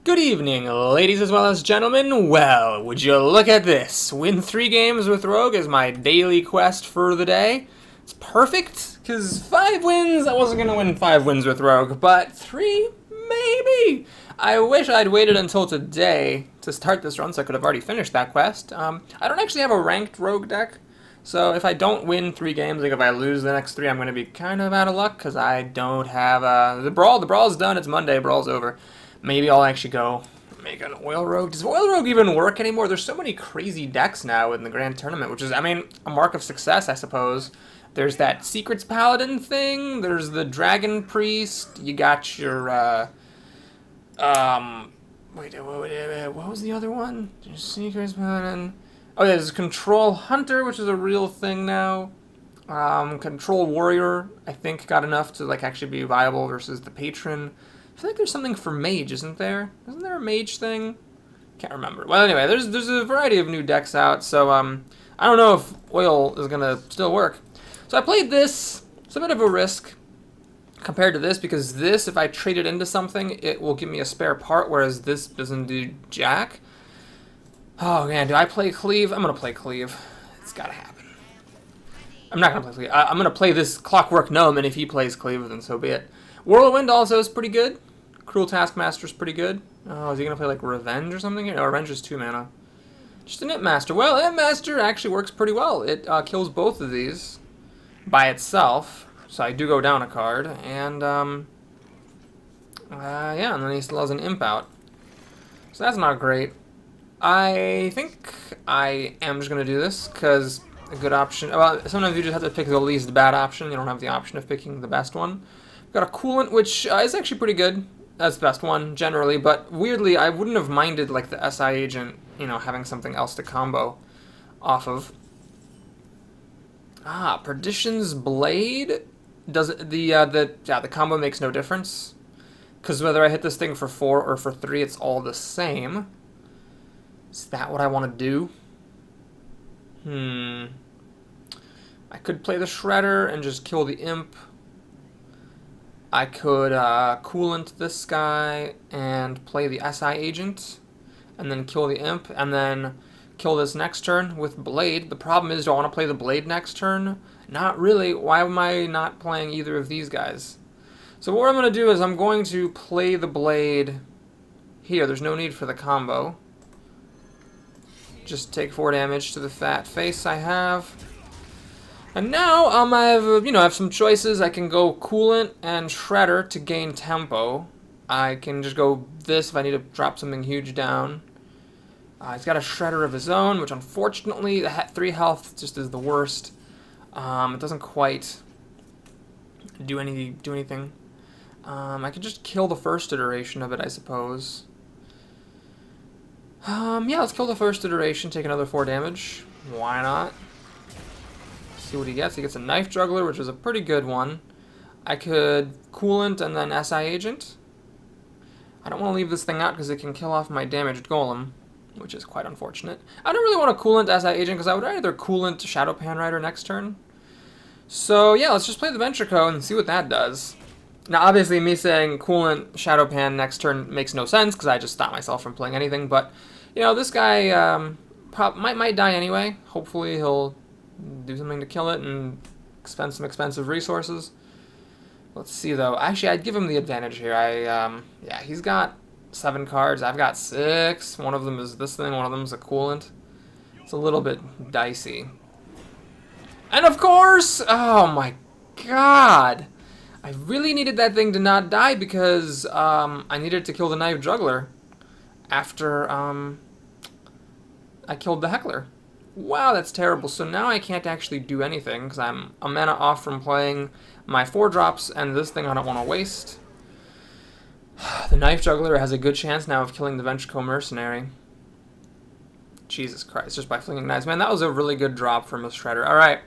Good evening, ladies as well as gentlemen. Well, would you look at this? Win 3 games with Rogue is my daily quest for the day. It's perfect, because 5 wins, I wasn't going to win 5 wins with Rogue, but 3, maybe. I wish I'd waited until today to start this run so I could have already finished that quest. I don't actually have a ranked Rogue deck, so if I don't win 3 games, like if I lose the next 3, I'm going to be kind of out of luck, because I don't have the Brawl. The Brawl's done, it's Monday, Brawl's over. Maybe I'll actually go make an Oil Rogue. Does Oil Rogue even work anymore? There's so many crazy decks now in the Grand Tournament, which is, I mean, a mark of success, I suppose. There's that Secrets Paladin thing. There's the Dragon Priest. You got your, wait, what was the other one? Secrets Paladin. Oh, yeah, there's Control Hunter, which is a real thing now. Control Warrior, I think, got enough to, like, actually be viable versus the Patron. I feel like there's something for Mage, isn't there? Isn't there a Mage thing? Can't remember. Well, anyway, there's a variety of new decks out, so I don't know if Oil is gonna still work. So I played this. It's a bit of a risk compared to this, because this, if I trade it into something, it will give me a spare part, whereas this doesn't do jack. Oh man, do I play Cleave? I'm gonna play Cleave. It's gotta happen. I'm not gonna play Cleave. I'm gonna play this Clockwork Gnome, and if he plays Cleave, then so be it. Whirlwind also is pretty good. Cruel Taskmaster is pretty good. Oh, is he going to play like Revenge or something? No, Revenge is 2 mana. Just an Imp Master. Well, Imp Master actually works pretty well. It kills both of these by itself. So I do go down a card. And, yeah, and then he still has an Imp out. So that's not great. I think I am just going to do this, because a good option... Well, sometimes you just have to pick the least bad option. You don't have the option of picking the best one. Got a Coolant, which is actually pretty good. That's the best one, generally, but weirdly, I wouldn't have minded, like, the SI Agent, you know, having something else to combo off of. Ah, Perdition's Blade? Does it, the combo makes no difference. Because whether I hit this thing for 4 or for 3, it's all the same. Is that what I want to do? I could play the Shredder and just kill the Imp. I could Coolant this guy and play the SI Agent, and then kill the Imp, and then kill this next turn with Blade. The problem is, do I want to play the Blade next turn? Not really. Why am I not playing either of these guys? So what I'm going to do is I'm going to play the Blade here. There's no need for the combo. Just take 4 damage to the fat face I have. And now I have some choices. I can go Coolant and Shredder to gain tempo. I can just go this if I need to drop something huge down. He's got a Shredder of his own, which unfortunately the 3 health just is the worst. It doesn't quite do anything. I could just kill the first iteration of it, I suppose. Yeah, let's kill the first iteration. Take another 4 damage. Why not? See what he gets. He gets a Knife Juggler, which is a pretty good one. I could Coolant and then SI Agent. I don't want to leave this thing out because it can kill off my damaged Golem, which is quite unfortunate. I don't really want to Coolant SI Agent because I would either Coolant Shadow Pan Rider next turn. So yeah, let's just play the Ventrico and see what that does. Now obviously me saying Coolant Shadow Pan next turn makes no sense because I just stopped myself from playing anything, but you know, this guy might die anyway. Hopefully he'll do something to kill it and spend some expensive resources. Let's see though. Actually, I'd give him the advantage here. Yeah, he's got 7 cards. I've got 6. One of them is this thing. One of them is a Coolant. It's a little bit dicey. And of course, oh my god, I really needed that thing to not die because I needed to kill the Knife Juggler after I killed the Heckler. Wow, that's terrible. So now I can't actually do anything because I'm a mana off from playing my 4 drops, and this thing I don't want to waste. The Knife Juggler has a good chance now of killing the Ventrico Mercenary. Jesus Christ, just by flinging knives. Man, that was a really good drop from a Shredder. Alright,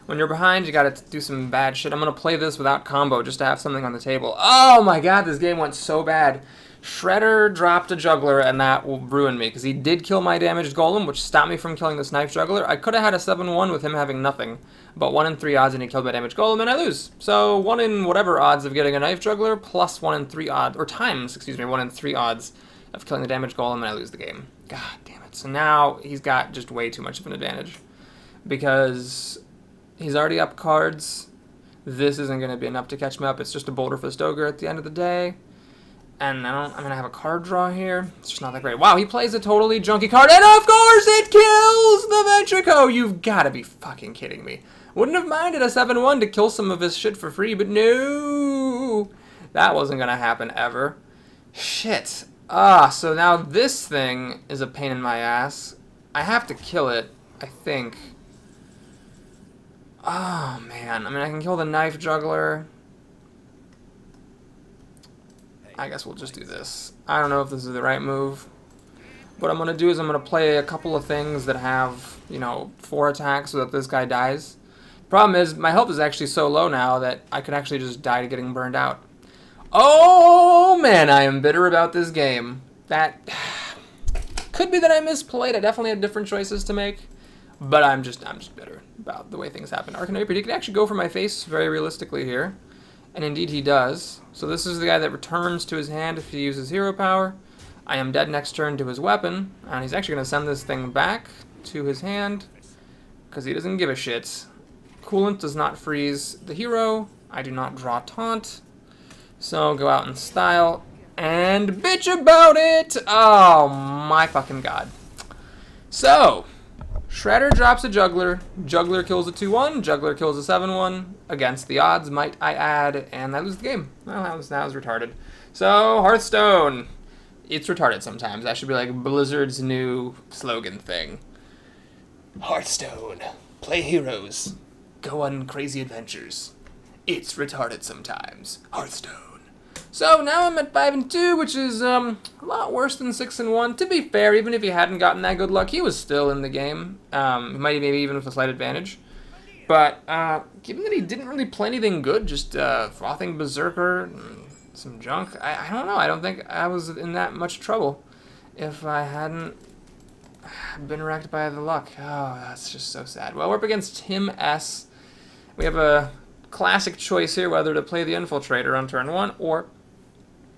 when you're behind, you gotta do some bad shit. I'm gonna play this without combo just to have something on the table. Oh my god, this game went so bad. Shredder dropped a Juggler, and that will ruin me, because he did kill my damaged Golem, which stopped me from killing this Knife Juggler. I could have had a 7-1 with him having nothing, but 1 in 3 odds, and he killed my damaged Golem, and I lose. So 1 in whatever odds of getting a Knife Juggler, plus 1 in 3 odds, or times, excuse me, 1 in 3 odds of killing the damage golem, and I lose the game. God damn it. So now he's got just way too much of an advantage. Because he's already up cards. This isn't going to be enough to catch me up. It's just a Boulder Fist Ogre at the end of the day. And I'm going to have a card draw here. It's just not that great. Wow, he plays a totally junky card. And of course it kills the Ventrico! You've got to be fucking kidding me. Wouldn't have minded a 7-1 to kill some of his shit for free, but no! That wasn't going to happen ever. Shit. So now this thing is a pain in my ass. I have to kill it, I think. Oh, man. I mean, I can kill the Knife Juggler. I guess we'll just do this. I don't know if this is the right move. What I'm going to do is I'm going to play a couple of things that have, you know, 4 attacks so that this guy dies. Problem is, my health is actually so low now that I could actually just die to getting burned out. Oh, man, I am bitter about this game. That could be that I misplayed. I definitely had different choices to make. But I'm just bitter about the way things happen. Arcanopy, he could actually go for my face very realistically here. And indeed he does. So this is the guy that returns to his hand if he uses hero power. I am dead next turn to his weapon. And he's actually going to send this thing back to his hand. Because he doesn't give a shit. Coolant does not freeze the hero. I do not draw taunt. So go out in style. And bitch about it! Oh my fucking god. So, Shredder drops a Juggler. Juggler kills a 2-1. Juggler kills a 7-1. Against the odds, might I add. And I lose the game. Well, that was retarded. So, Hearthstone. It's retarded sometimes. That should be like Blizzard's new slogan thing. Hearthstone. Play heroes. Go on crazy adventures. It's retarded sometimes. Hearthstone. So now I'm at 5-2, which is a lot worse than 6-1. To be fair, even if he hadn't gotten that good luck, he was still in the game. He might maybe even with a slight advantage. But given that he didn't really play anything good, just frothing Berserker, and some junk, I don't know. I don't think I was in that much trouble if I hadn't been wrecked by the luck. Oh, that's just so sad. Well, we're up against Tim S. We have a classic choice here, whether to play the Infiltrator on turn 1 or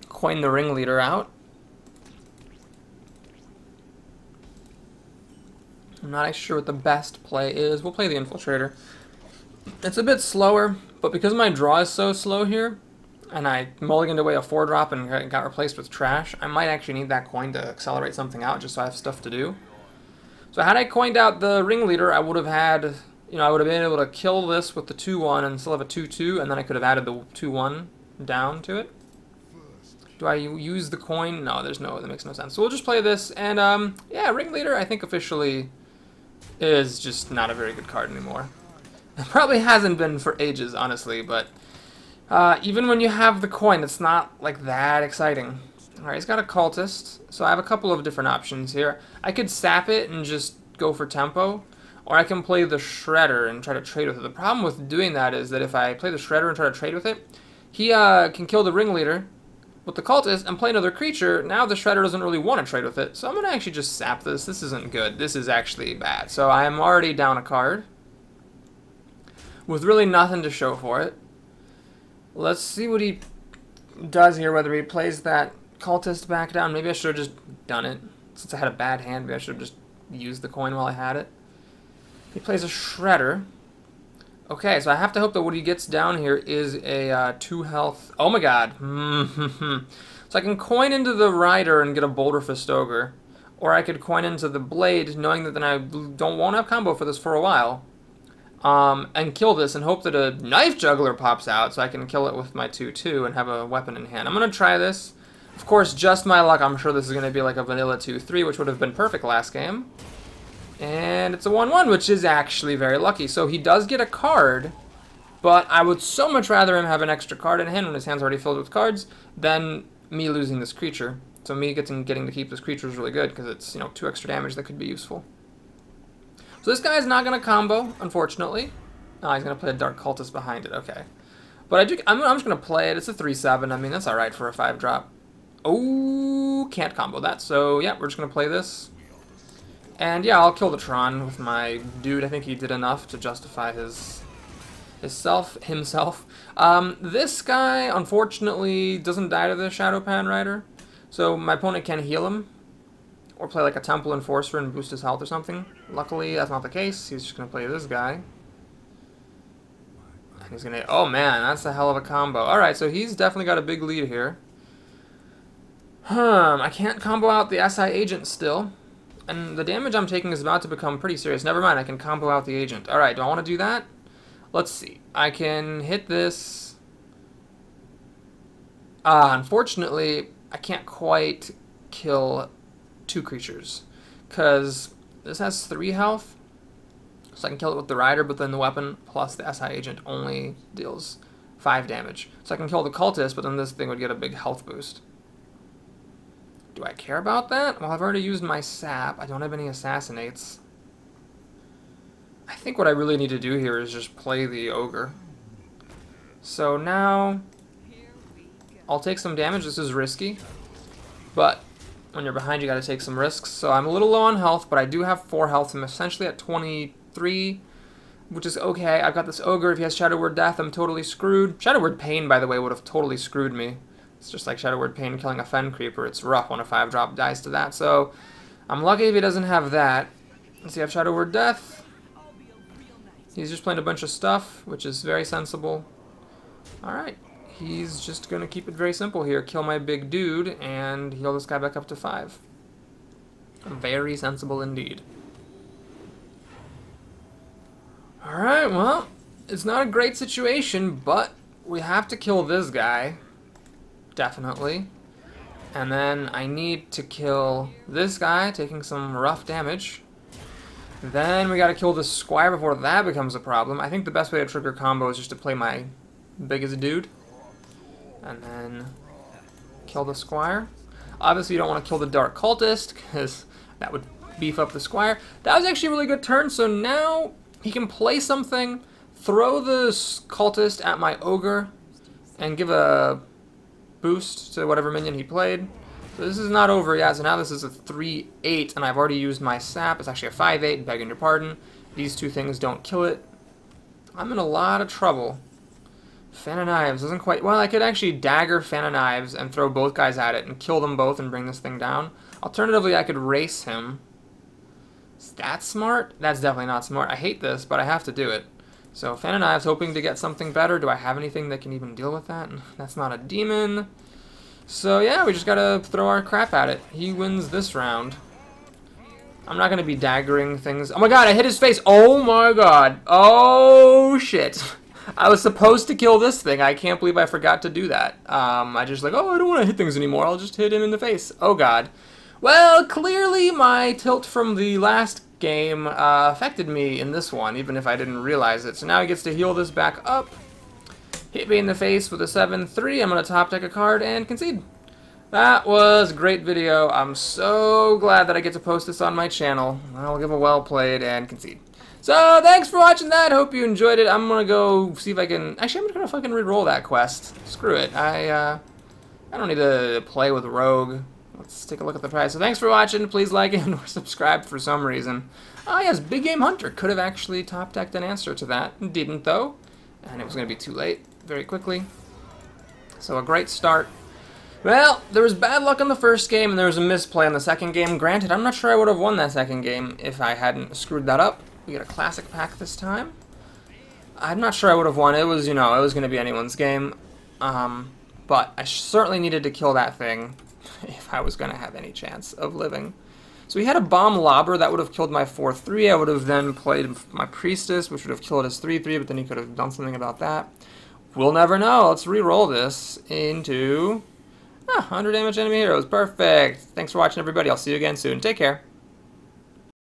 coin the Ringleader out. I'm not actually sure what the best play is. We'll play the Infiltrator. It's a bit slower, but because my draw is so slow here, and I mulliganed away a 4-drop and got replaced with trash, I might actually need that coin to accelerate something out just so I have stuff to do. So had I coined out the Ringleader, I would have had, you know, I would have been able to kill this with the 2-1 and still have a 2-2, and then I could have added the 2-1 down to it. Do I use the coin? No, that makes no sense. So we'll just play this, and yeah, Ringleader I think officially is just not a very good card anymore. It probably hasn't been for ages, honestly, but even when you have the coin, it's not like that exciting. Alright, he's got a Cultist, so I have a couple of different options here. I could sap it and just go for tempo, or I can play the Shredder and try to trade with it. The problem with doing that is that if I play the Shredder and try to trade with it, he can kill the Ringleader with the Cultist and play another creature. Now the Shredder doesn't really want to trade with it, so I'm going to actually just sap this. This isn't good. This is actually bad. So I am already down a card with really nothing to show for it. Let's see what he does here, whether he plays that Cultist back down. Maybe I should have just done it. Since I had a bad hand, maybe I should have just used the coin while I had it. He plays a Shredder. Okay, so I have to hope that what he gets down here is a 2 health. Oh my god. So I can coin into the Rider and get a Boulder Fist Ogre. Or I could coin into the Blade, knowing that then I won't have combo for this for a while. And kill this and hope that a Knife Juggler pops out so I can kill it with my 2-2 and have a weapon in hand. I'm going to try this. Of course, just my luck, I'm sure this is going to be like a vanilla 2-3, which would have been perfect last game. And it's a 1-1, which is actually very lucky. So he does get a card, but I would so much rather him have an extra card in hand when his hand's already filled with cards than me losing this creature. So me getting to keep this creature is really good because it's, you know, 2 extra damage that could be useful. So this guy's not going to combo, unfortunately. No, he's going to play a Dark Cultist behind it. Okay. But I'm just going to play it. It's a 3-7. I mean, that's alright for a 5-drop. Oh, can't combo that. So, yeah, we're just going to play this. And, yeah, I'll kill the Tron with my dude. I think he did enough to justify himself. This guy, unfortunately, doesn't die to the Shadowpan Rider. So my opponent can heal him, or play like a Temple Enforcer and boost his health or something. Luckily, that's not the case. He's just going to play this guy. And he's going to... Oh, man, that's a hell of a combo. Alright, so he's definitely got a big lead here. I can't combo out the SI agent still. And the damage I'm taking is about to become pretty serious. Never mind, I can combo out the agent. Alright, do I want to do that? Let's see. I can hit this. Unfortunately, I can't quite kill 2 creatures, because this has 3 health, so I can kill it with the rider, but then the weapon plus the SI agent only deals 5 damage. So I can kill the cultist, but then this thing would get a big health boost. Do I care about that? Well, I've already used my sap. I don't have any assassinates. I think what I really need to do here is just play the ogre. So now I'll take some damage. This is risky, but when you're behind, you got to take some risks. So I'm a little low on health, but I do have 4 health. I'm essentially at 23, which is okay. I've got this ogre. If he has Shadow Word Death, I'm totally screwed. Shadow Word Pain, by the way, would have totally screwed me. It's just like Shadow Word Pain killing a Fen Creeper. It's rough when a 5-drop dies to that. So I'm lucky if he doesn't have that. Does he have Shadow Word Death? He's just playing a bunch of stuff, which is very sensible. Alright. He's just going to keep it very simple here. Kill my big dude and heal this guy back up to 5. Very sensible indeed. Alright, well, it's not a great situation, but we have to kill this guy. Definitely. And then I need to kill this guy, taking some rough damage. Then we got to kill the squire before that becomes a problem. I think the best way to trigger combo is just to play my biggest dude. And then kill the squire. Obviously, you don't want to kill the dark cultist, because that would beef up the squire. That was actually a really good turn, so now he can play something, throw the cultist at my ogre, and give a boost to whatever minion he played. So this is not over yet, so now this is a 3-8, and I've already used my sap. It's actually a 5-8, begging your pardon. These 2 things don't kill it. I'm in a lot of trouble. Fan of Knives doesn't quite... Well, I could actually dagger Fan of Knives and throw both guys at it and kill them both and bring this thing down. Alternatively, I could race him. Is that smart? That's definitely not smart. I hate this, but I have to do it. So, Fan of Knives, hoping to get something better. Do I have anything that can even deal with that? That's not a demon. So, yeah, we just gotta throw our crap at it. He wins this round. I'm not gonna be daggering things. Oh my god, I hit his face! Oh my god! Oh, shit! I was supposed to kill this thing. I can't believe I forgot to do that. I just like, oh, I don't want to hit things anymore. I'll just hit him in the face. Oh, God. Well, clearly my tilt from the last game affected me in this one, even if I didn't realize it. So now he gets to heal this back up. Hit me in the face with a 7-3. I'm going to top deck a card and concede. That was a great video. I'm so glad that I get to post this on my channel. I'll give a well played and concede. So, thanks for watching that. Hope you enjoyed it. I'm gonna go see if I can... Actually, I'm gonna fucking re-roll that quest. Screw it. I don't need to play with Rogue. Let's take a look at the price. So, thanks for watching. Please like and or subscribe for some reason. Ah, yes, Big Game Hunter. Could have actually top-decked an answer to that. Didn't, though. And it was gonna be too late very quickly. So, a great start. Well, there was bad luck in the first game, and there was a misplay in the second game. Granted, I'm not sure I would have won that second game if I hadn't screwed that up. We get a classic pack this time. I'm not sure I would have won. It was, you know, it was going to be anyone's game. But I certainly needed to kill that thing if I was going to have any chance of living. So he had a bomb lobber that would have killed my 4-3. I would have then played my priestess, which would have killed his 3-3, but then he could have done something about that. We'll never know. Let's re-roll this into 100 damage enemy heroes. Perfect. Thanks for watching, everybody. I'll see you again soon. Take care.